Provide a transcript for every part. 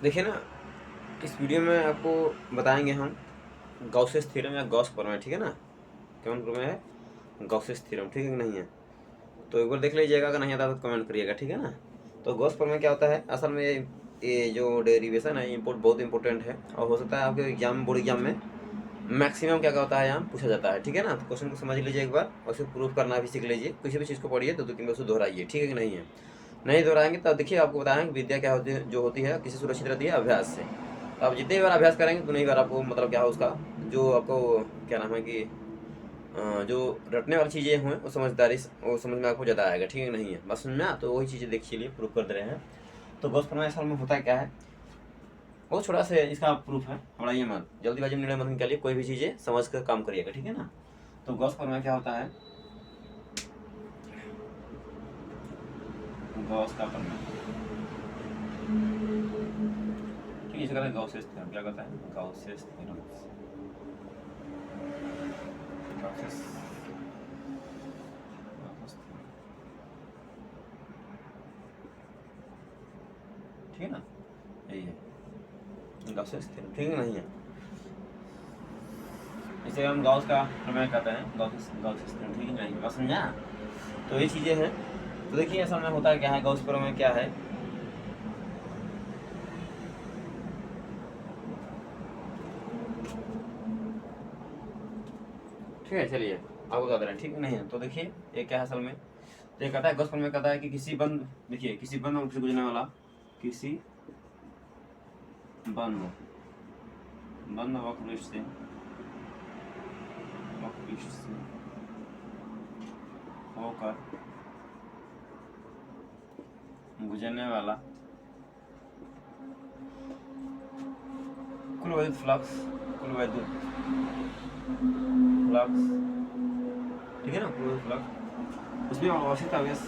देखिए ना, इस वीडियो में आपको बताएंगे हम गॉसेस थ्योरम या गॉस प्रमेय, ठीक है ना। कौन प्रमेय है? गॉसेस थ्योरम, ठीक है कि नहीं है? तो एक बार देख लीजिएगा, अगर नहीं आता तो कमेंट करिएगा, ठीक है ना। तो गॉस प्रमेय क्या होता है? असल में ये जो डेरिवेशन है बहुत इंपॉर्टेंट है, और हो सकता है आपके एग्जाम, बोर्ड एग्जाम में मैक्सिमम क्या होता है यहाँ पूछा जाता है, ठीक है ना। तो क्वेश्चन को समझ लीजिए एक बार, और उसे प्रूफ करना भी सीख लीजिए। किसी भी चीज़ को पढ़िए तो 2-3 बार उसे दोहराइए, ठीक है कि नहीं है। नहीं दोहराएंगे तब देखिए, आपको बताएंगे विद्या क्या होती है, जो होती है किसी सुरक्षित रहती है अभ्यास से। तो आप जितनी बार अभ्यास करेंगे उतनी बार आपको मतलब क्या हो उसका, जो आपको क्या नाम है कि जो रटने वाली चीज़ें हुए वो समझदारी वो समझ में आपको ज़्यादा आएगा, ठीक है नहीं है। बस समझ में आ, तो वही चीज़ें देखिए लिए प्रूफ कर दे रहे हैं। तो गॉस प्रमेय असल में होता क्या है, बहुत छोटा सा इसका प्रूफ है, घबराइए मत, जल्दीबाजी में निर्णय मत निकालिए, कोई भी चीज़ें समझ कर काम करिएगा, ठीक है ना। तो गॉस प्रमेय क्या होता है? गॉस का प्रमेय, ठीक है, इसे कहते हैं गॉसेस थ्योरम। क्या कहता है? Gauss's theorem. गॉसेस ठीक है ना, यही है गॉसेस थ्योरम, ठीक है नहीं है। इसे हम गॉस का प्रमेय कहते हैं, गॉसेस थ्योरम, ठीक है नहीं, बस समझा। तो ये चीज़ें हैं। तो देखिए असल में होता क्या है, गॉस प्रमेय क्या है? ठीक है, चलिए आपको बता दे रहे हैं, ठीक है नहीं है। तो देखिए ये क्या है असल में, तो ये कहता है, गॉस प्रमेय कहता है कि किसी बंद, देखिए किसी बंद वक्र से गुजरने वाला, किसी बंद वक्र से होकर गुजरने वाला कुल वैद्युत फ्लक्स, ठीक है ना, कुल वैद्युत फ्लक्स, उसमें अवस्थित आवेश,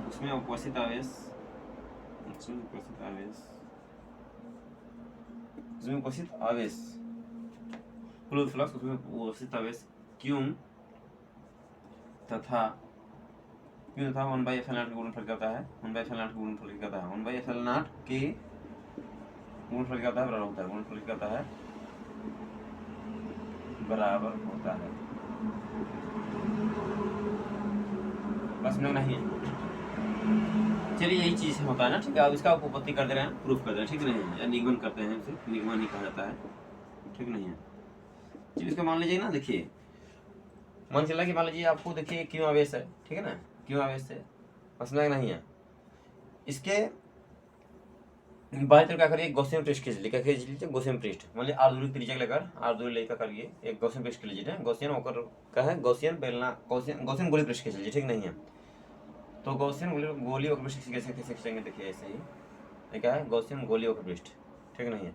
उसमें उपस्थित आवेश, उसमें उपस्थित आवेश, कुल वैद्युत फ्लक्स, उसमें उपस्थित आवेश क्यों तथा 1/ε0 का गुणनफल करता है, 1/ε0 का गुणनफल करता है, 1/ε0 के गुणनफल करता है, बराबर होता है, गुणनफल करता है बराबर होता है। बस में नहीं है, चलिए यही चीज़ होता है ना, ठीक है। अब इसका उपपत्ति कर दे रहे हैं, प्रूफ कर दे रहे हैं, ठीक नहीं है, या निगमन करते हैं, उसे निगमन ही कहा जाता है, ठीक नहीं है। चलिए इसको मान लीजिए ना, देखिए मान चला कि मान लीजिए आपको, देखिए क्यों आवेश है, ठीक है ना, क्यों आवेश है, बस में नहीं है। इसके बाएं तरफ क्या करिए, गॉसियन पृष्ठ खींच लीजिए, क्या खींच लीजिए, गॉसियन पृष्ठ, मान लीजिए आर दूरी त्रिज्या लेकर, आर दूरी लेकर करिए एक गॉसियन पृष्ठ खींच लीजिए, गॉसियन होकर क्या है, गॉसियन बेलना, गॉसियन गोली पृष्ठ खींच लीजिए, ठीक नहीं है। तो गॉसियन गोली वक्र पृष्ठ कैसे खींचेंगे, देखिए ऐसे ही, ये क्या है, गॉसियन गोली वक्र पृष्ठ, ठीक नहीं है।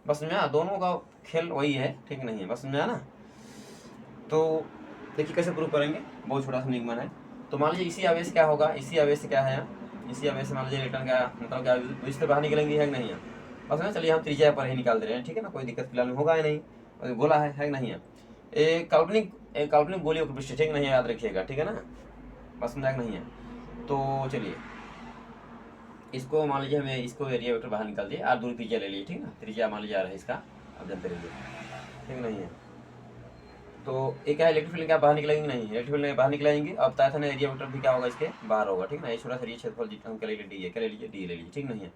बस समझा, दोनों का खेल वही है, ठीक नहीं है, बस समझा ना। तो देखिए कैसे प्रूव करेंगे, बहुत छोटा सा निगमन है। तो मान लीजिए इसी आवेश क्या होगा, इसी आवेश से क्या है, इसी आवेश से मान लीजिए इलेक्ट्रॉन क्या मतलब क्या इससे बाहर निकलेंगे, है कि नहीं है। बस ना, चलिए हम त्रिज्या पर ही निकाल दे रहे हैं, ठीक है ना, कोई दिक्कत फिलहाल में होगा ही नहीं, और गोला है कि नहीं है। एक काल्पनिक गोली वक्र पृष्ठ, ठीक नहीं है, याद रखिएगा, ठीक है ना, बस समझा नहीं है। तो चलिए इसको मान लीजिए हमें इसको एरिया वेक्टर बाहर निकाल दिए, आर दूरी त्रिज्या ले लीजिए, ठीक है ना, त्रिज्या मान लीजिए आ रहा है इसका, अब जानते रहिए, ठीक नहीं है। तो एक क्या है, इलेक्ट्रिक फील्ड क्या बाहर निकलेंगे, नहीं इलेक्ट्रिक फील्ड बाहर निकलेंगे। अब तायथन एरिया वेक्टर भी क्या होगा, इसके बाहर होगा, ठीक ना। ये छोटा सा एरिया क्षेत्रफल हम क्या ले लीजिए, डी है, क्या ले लीजिए, डी ले लीजिए, ठीक नहीं है।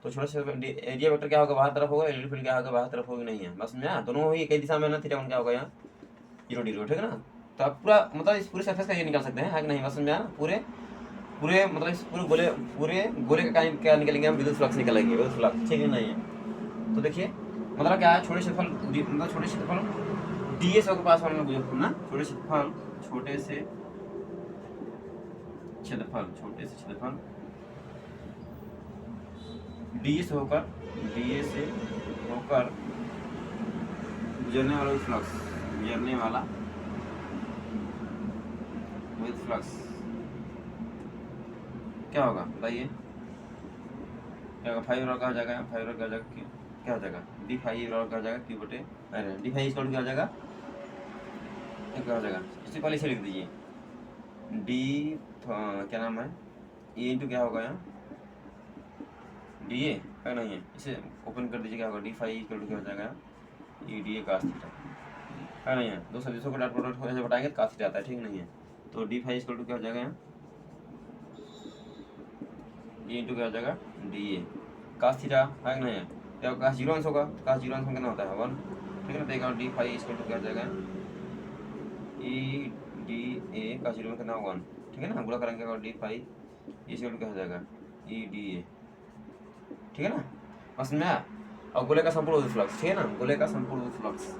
तो छोटा सा एरिया वेक्टर क्या होगा, बाहर तरफ होगा, इलेक्ट्रिक फील्ड क्या होगा, बाहर तरफ होगी, नहीं है, बस समझा, दोनों ही एक ही दिशा में ना, थीटा वन क्या होगा यहाँ 0 ठीक है ना। तो आप पूरा मतलब इस पूरे सरफेस का ये निकाल सकते हैं, है कि नहीं, बस समझा ना। पूरे पूरे मतलब इस पूरे गोले का क्या निकलेंगे हम, विद्युत फ्लक्स निकलेंगे, विद्युत फ्लक्स, ठीक है नहीं है। तो देखिए मतलब क्या है, छोटे क्षेत्रफल मतलब छोटे क्षेत्रफल डीएस के पास वाले में ना, छोटे से क्षेत्रफल डीएस से होकर गुजरने वाला फ्लक्स, विद फ्लक्स क्या होगा बताइए, क्या होगा, 5 का हो जाएगा, 5 का हो जाएगा, क्या हो जाएगा, डी 5 का हो जाएगा, क्यू बटे, अरे डी 5 क्या हो जाएगा, क्या हो जाएगा, इससे पहले इसे लिख दीजिए, डी क्या नाम है, ए इंटू क्या होगा यहाँ, डी ए है नहीं है, इसे ओपन कर दीजिए, क्या होगा डी फाई इक्वल टू क्या हो जाएगा E D A cos theta है नहीं है। दो सदिशों को डॉट प्रोडक्ट होने से बताएंगे तो कास थीटा आता है, ठीक नहीं है। तो डी फाई इक्वल टू क्या हो जाएगा यहाँ डी इंटू क्या हो जाएगा डी ए कास थीटा है नहीं है, क्या कास जीरो अंश होगा, कास जीरो अंश में कितना होता है 1, ठीक है ना। तो डी फाई इक्वल टू क्या हो जाएगा E D A cos zero में कितना 1, ठीक है ना। गुणा करेंगे डी फाई इक्वल टू क्या हो जाएगा ई डी ए, ठीक है ना। समझ में आया। और गोले का संपूर्ण विद्युत फ्लक्स, ठीक है ना, गोले का संपूर्ण विद्युत फ्लक्स,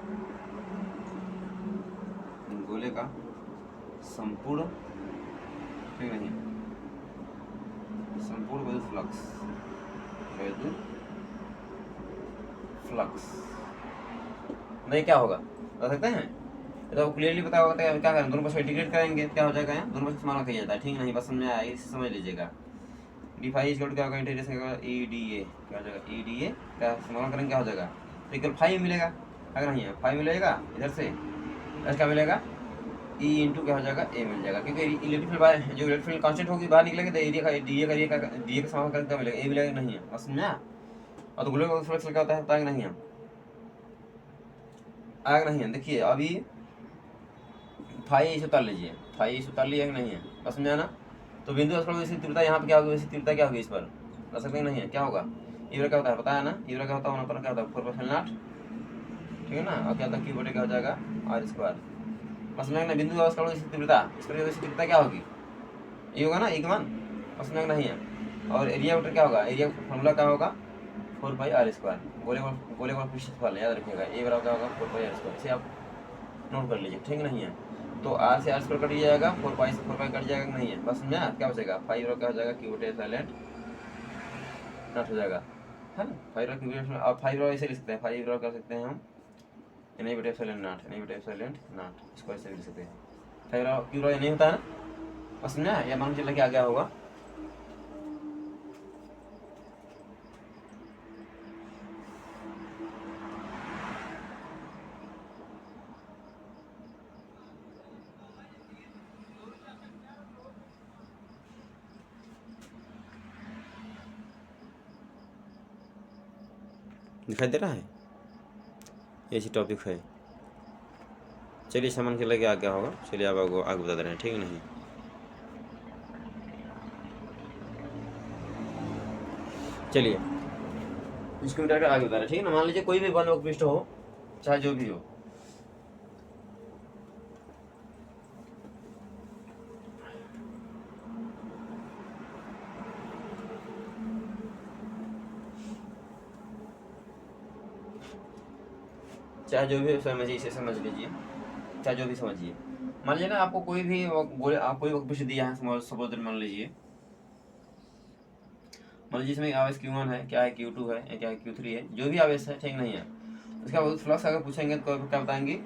गोले का संपूर्ण, ठीक नहीं संपूर्ण विद्युत फ्लक्स, विद्युत फ्लक्स नहीं क्या होगा बता सकते हैं, तो क्लियरली पता होगा तो क्या करें, दोनों पास इंटीग्रेट करेंगे, क्या हो जाएगा यहाँ दोनों पास समान किया जाता है, ठीक नहीं। बस समझ में आया, इसे समझ लीजिएगा। डी फाई इक्वल क्या होगा इंटीग्रेशन का ई डी ए क्या हो जाएगा ई डी ए क्या समान करेंगे क्या हो जाएगा तो इक्वल फाइव मिलेगा, अगर नहीं है फाइव मिलेगा इधर से, इधर क्या मिलेगा ई इंटू क्या हो जाएगा ए मिल जाएगा, क्योंकि इलेक्ट्रिक फील्ड जो इलेक्ट्रिक फील्ड कांस्टेंट होगी बाहर निकलेगा तो एरिया का डी ए का समान करेंगे क्या मिलेगा ए मिलेगा नहीं है, बस समझा। और तो गोले का फ्लक्स क्या होता है पता नहीं है, आग नहीं है। देखिए अभी फाइव इसे उतार लीजिए, फाइव इसे उतार लिया नहीं है, बस समझा ना। तो बिंदु स्पर्श वैसी तीव्रता यहाँ पे क्या होगी, वैसी तीव्रता क्या होगी इस पर बता सकते नहीं है, क्या होगा ईवरा क्या होता है पता है ना, ईवरा क्या होता है पर क्या होता है 4/0, ठीक है ना। और क्या होता है क्यू बटे क्या हो जाएगा आर स्क्वायर, बस समझ ना। बिंदु स्पर्श वैसी तीव्रता, इस पर वैसी तीव्रता क्या होगी ये होगा ना एक मान, बस समझ नहीं है। और एरिया बटे क्या होगा, एरिया फॉर्मूला क्या होगा 4πr², गोले का पृष्ठफल याद रखिएगा ए बराबर क्या होगा 4πr², इसे आप नोट कर लीजिए, ठीक नहीं है। तो आर से r² कट जाएगा, 4π से 4π कट जाएगा नहीं है, बस समझा। क्या बचेगा 5 क्या हो जाएगा क्यू बटे साइलेंट नॉट हो जाएगा, है ना। 5 क्यू बटे आप 5 ऐसे लिख सकते हैं, 5 कर सकते हैं हम एन बटे साइलेंट नॉट, एन बटे साइलेंट नॉट, इसको ऐसे भी लिख सकते हैं 5 क्यू नहीं होता है ना, बस समझा। या मान चला के आ गया होगा। दिखाई दे रहा है, ऐसी टॉपिक है। चलिए सामान के लगे आ गया होगा, चलिए आप आगे बता दे रहे हैं, ठीक नहीं। चलिए इसको मिटा कर आगे बता रहे हैं, ठीक है ना। मान लीजिए कोई भी बंद पृष्ठ हो चाहे जो भी हो, चाहे जो भी समझिए, इसे समझ लीजिए, चाहे जो भी समझिए। मान लीजिए ना आपको कोई भी बोले, आप कोई वक्त पृष्ठ दिया है, सपोज मान लीजिए, मान लीजिए इसमें आवेश Q1 है, क्या है Q2 है, क्या है Q3 है, जो भी आवेश है, ठीक नहीं है। उसका फ्लक्स अगर पूछेंगे तो क्या बताएंगे,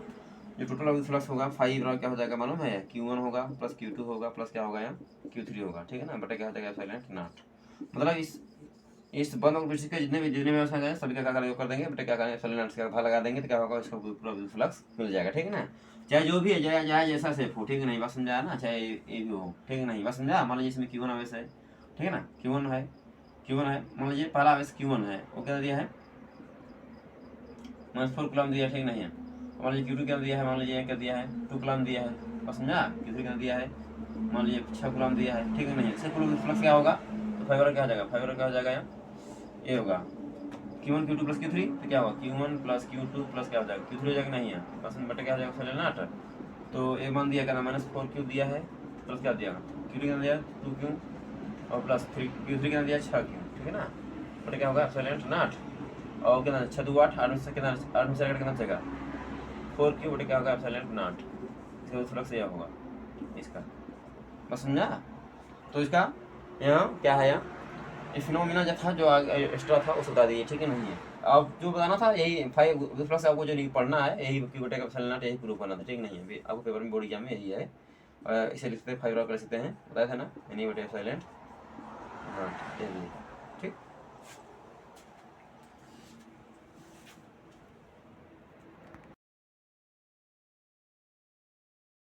जो टोटल फ्लक्स होगा 5 क्या हो जाएगा मालूम है, Q1 होगा प्लस Q2 होगा प्लस क्या होगा यहाँ Q3 होगा, ठीक है ना, बटे क्या हो जाएगा साइलेंट नॉट। मतलब इस बंद पृष्ठ के जितने भी व्यवस्था है सभी का क्या कर देंगे, बटे क्या करेंगे साइलेंट नॉट का भाग लगा देंगे, तो क्या होगा उसका पूरा फ्लक्स मिल जाएगा, ठीक है ना। चाहे जो भी है, चाहे जैसा सेफ हो, ठीक है नहीं, बस समझाया ना, चाहे ये भी हो, ठीक है नहीं, बस समझा। मान लीजिए इसमें Q1 आवेश है, ठीक है ना, Q1 है, मान लीजिए पहला आवेश Q1 है, वो क्या दिया है -4 कूलम दिया है, ठीक नहीं है। मान लीजिए Q2 क्या दिया है, मान लीजिए क्या दिया है 2 कूलम दिया है, बस समझा। Q3 क्या दिया है, मान लीजिए 6 कूलम दिया है, ठीक है नहीं। इससे फ्लक्स क्या होगा, तो 5 क्या हो जाएगा, 5 क्या हो जाएगा यहाँ ये होगा Q1 Q2 प्लस Q3, तो क्या होगा Q1 प्लस Q2 प्लस क्या हो जाएगा Q3 हो जाएगा नहीं है, बस बटे क्या हो जाएगा साइलेंट नॉट। तो एक मान दिया क्या -4Q दिया है, प्लस क्या दिया Q2 क्या दिया 2Q और प्लस Q3 क्या दिया 6Q, ठीक है ना, बटे क्या होगा साइलेंट नॉट। और कितना 6 2 8 8 में से कितना 8 में से कितना बचेगा 4Q बटे क्या होगा साइलेंट नॉट, इसका फ्लक्स यह होगा इसका, बस समझा। तो इसका यहाँ क्या है, यहाँ फिनोमिना जो था जो एक्स्ट्रा था उसे बता दीजिए, ठीक है नहीं है। अब जो बताना था यही 5 फ्लक्स आपको जो नहीं पढ़ना है, यही Q बटे का साइलेंट नॉट यही प्रूफ करना था, ठीक नहीं है। आपको पेपर में बोर्ड एग्जाम में यही है, इसे लिखते हैं 5 कर सकते हैं, बताया था ना एनी बटे साइलेंट नॉट।